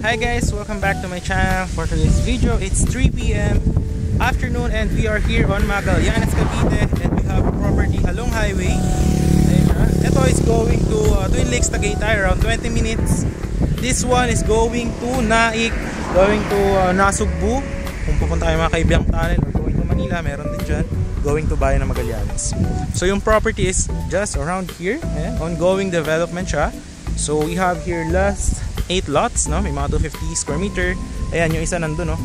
Hi guys, welcome back to my channel. For today's video, it's 3 p.m. afternoon and we are here on Magallanes, Cavite, and we have a property along highway. Ito is going to Twin Lakes, Tagaytay, around 20 minutes. This one is going to Naik, going to Nasugbu. Kung pupunta kayo mga Kaibiang Tunnel or going to Manila, meron din dyan. Going to Bayan ng Magallanes. So yung property is just around here. Ongoing development siya. So we have here last 8 lots, no? May mga 250 square meter. Ayan, yung isa nandun, no?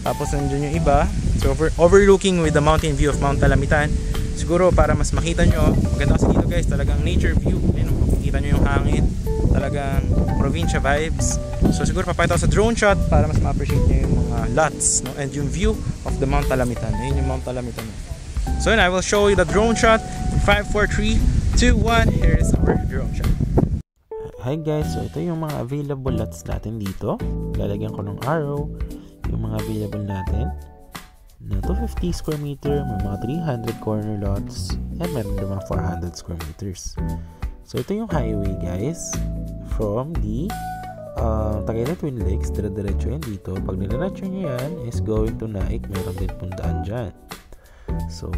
Tapos nandun yung iba. So overlooking with the mountain view of Mount Talamitan. Siguro para mas makita nyo, maganda kasi dito guys, talagang nature view. Ayan, makikita nyo yung hangin. Talagang provincia vibes. So siguro papakita ko sa drone shot para mas ma-appreciate nyo yung mga lots, no? And yung view of the Mount Talamitan. Ayan yung Mount Talamitan. So yun, I will show you the drone shot in 5, 4, 3, 2, 1. Here is our drone shot. Hi guys, so ito yung mga available lots natin dito. Lalagyan ko ng arrow yung mga available natin na 250 square meter, may mga 300 corner lots, and meron din mga 400 square meters. So ito yung highway guys, from the Tagaytay Twin Lakes, dire-diretso yan dito. Pag nilaretso nyo yan, is going to Naik, meron din pundaan dyan. So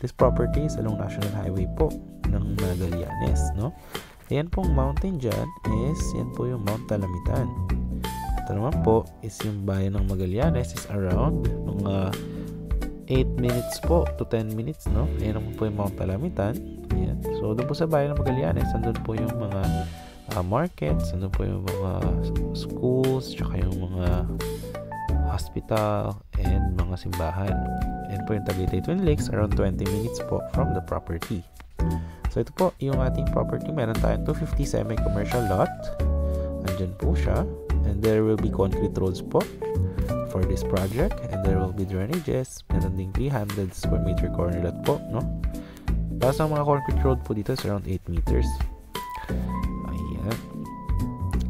this property is along National Highway po ng Magallanes, no? Ayan pong mountain dyan is, yan po yung Mount Talamitan. Ito naman po is yung bayan ng Magallanes is around mga 8 minutes po to 10 minutes, no? Ayan naman po yung Mount Talamitan. Ayan. So doon po sa bayan ng Magallanes, nandun po yung mga markets, nandun po yung mga schools, tsaka yung mga hospital and mga simbahan. Ayan po yung Tagaytay Twin Lakes, around 20 minutes po from the property. So ito po yung ating property. Meron tayong 250 semi-commercial lot. Andyan po siya. And there will be concrete roads po for this project. And there will be drainages. Meron ding 300 square meter corner lot po, no? Tapos ang mga concrete road po dito is around 8 meters. Ayan.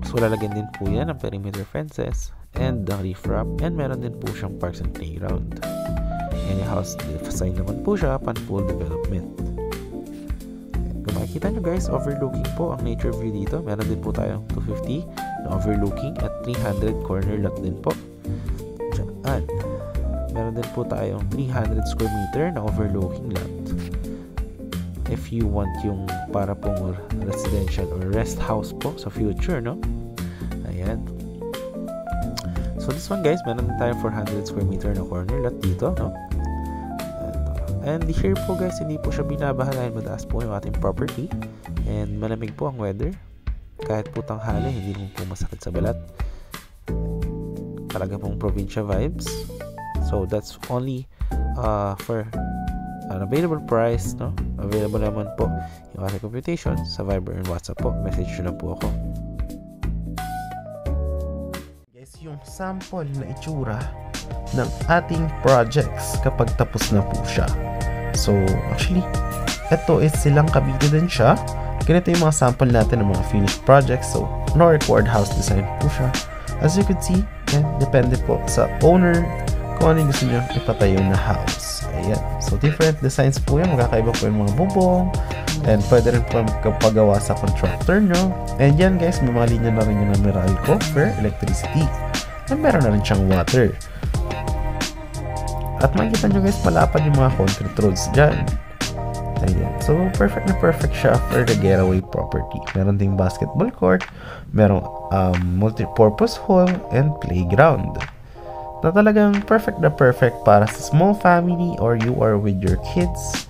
So lalagyan din po yan ng perimeter fences and the riprap. And meron din po siyang parks and playground. Any house design naman po siya pan full development. Makikita nyo guys, overlooking po ang nature view dito. Meron din po tayong 250 na overlooking at 300 corner lot din po. Diyan. Meron din po tayong 300 square meter na overlooking lot. If you want yung para pong residential or rest house po sa future, no? Ayan. So this one guys, meron din tayong 400 square meter na corner lot dito, no? And here po guys, hindi po siya binabaha dahil mataas po yung ating property and malamig po ang weather. Kahit po tanghali, hindi po masakit sa balat. Talaga pong provincia vibes. So that's only for an available price, no? Available naman po yung ating computation sa Viber and WhatsApp po. Message nyo lang po ako. Guys, yung sample na itsura ng ating projects kapag tapos na po siya. So, actually, ito is silang Cavite din siya. Ganito yung mga sample natin ng mga finished projects. So, no required house design po siya. As you can see, depende po sa owner kung ano yung gusto nyo ipatayo na house. Ayan. So, different designs po yan. Magkakaiba po yung mga bubong. And pwede rin po kapagawa sa contractor nyo. And yan guys, may mga linya na rin yung Meralco for electricity. And meron na rin siyang water. At makikita nyo guys, malapad yung mga concrete roads dyan. Ayan. So, perfect na perfect siya for the getaway property. Meron ding basketball court, merong multi-purpose hall, and playground. Na talagang perfect na perfect para sa small family or you are with your kids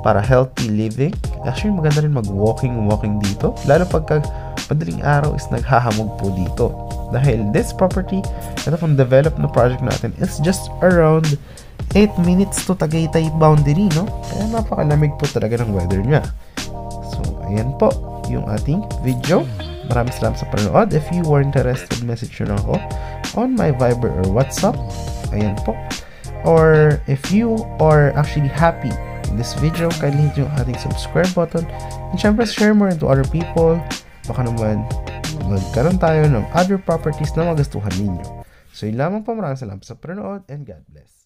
para healthy living. Actually, maganda rin mag-walking dito. Lalo pagka madaling araw is naghahamog po dito. Dahil this property, ito pong develop na project natin, is just around 8 minutes to Tagaytay boundary, no? Kaya napakalamig po talaga ng weather niya. So, ayan po yung ating video. Maraming salamat sa panonood. If you were interested, message nyo lang ako on my Viber or WhatsApp. Ayan po. Or if you are actually happy in this video, kindly hit yung ating subscribe button. And syempre, share more into other people. Baka naman magkaroon tayo ng other properties na magustuhan ninyo. So, yun lamang po. Maraming salamat sa panonood and God bless.